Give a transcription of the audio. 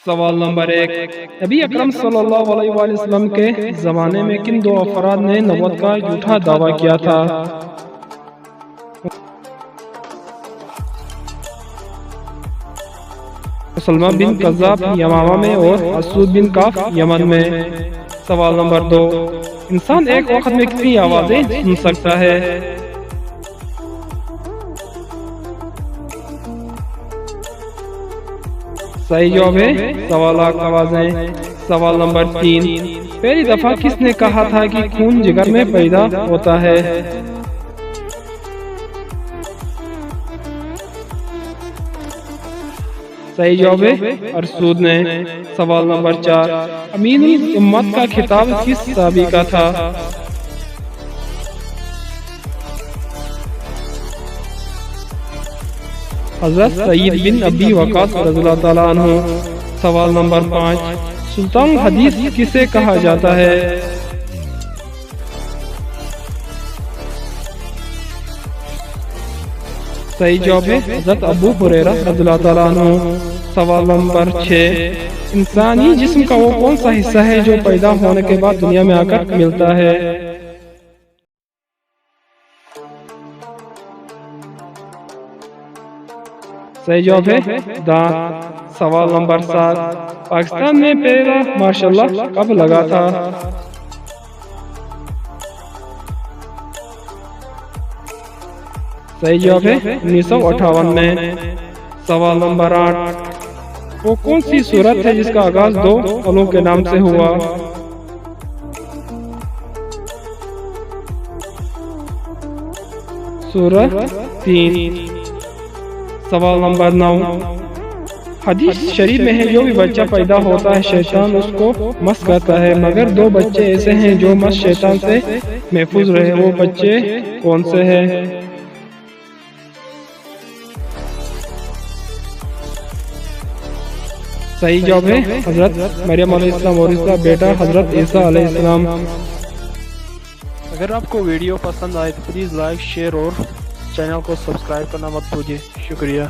سوال نمبر 1، نبی اکرم صلی اللہ علیہ وآلہ وسلم کے زمانے میں کن دو افراد نے نبوت کا جھوٹا دعویٰ کیا تھا؟ مسلمہ بن کذاب یمامہ میں اور اسود بن کعب یمن میں۔ سوال نمبر 2، انسان ایک وقت میں کتنی آوازیں سن سکتا ہے؟ صحیح جواب ہے 1.25 لاکھ آوازیں۔ سوال نمبر 3، پہلی دفعہ کس نے کہا تھا کہ خون جگر میں پیدا ہوتا ہے؟ صحیح جواب ہے ارسطو نے۔ سوال نمبر 4، امین الامت کا خطاب کس صحابی کا تھا؟ حضرت سعید بن ابی وقاص رضی اللہ تعالیٰ عنہ۔ سوال نمبر 5، سلطان الحدیث کسے کہا جاتا ہے؟ صحیح جواب ہے حضرت ابو ہریرہ رضی اللہ تعالیٰ عنہ۔ سوال نمبر 6، انسانی جسم کا وہ کون سا حصہ ہے جو پیدا ہونے کے بعد دنیا میں آ کر ملتا ہے؟ صحیح جواب ہے دانت۔ سوال نمبر 7، پاکستان میں پہلا ماشاء اللہ کب لگا تھا؟ صحیح جواب ہے 1958 میں۔ سوال نمبر 8، وہ کون سی سورت ہے جس کا آغاز 2 پھلوں کے نام سے ہوا؟ سورۃ 3۔ سوال نمبر 9، حدیث شریف میں ہے جو بھی بچہ پیدا ہوتا ہے شیطان اس کو مس کرتا ہے، مگر 2 بچے ایسے ہیں جو مس شیطان سے محفوظ رہے، وہ بچے کون سے ہیں؟ صحیح جواب ہے حضرت مریم علیہ السلام اور اس کا بیٹا حضرت عیسیٰ علیہ السلام۔ اگر آپ کو ویڈیو پسند آئے تو پلیز لائک، شیئر اور چینل کو سبسکرائب کرنا مت بھولیے۔ شکریہ۔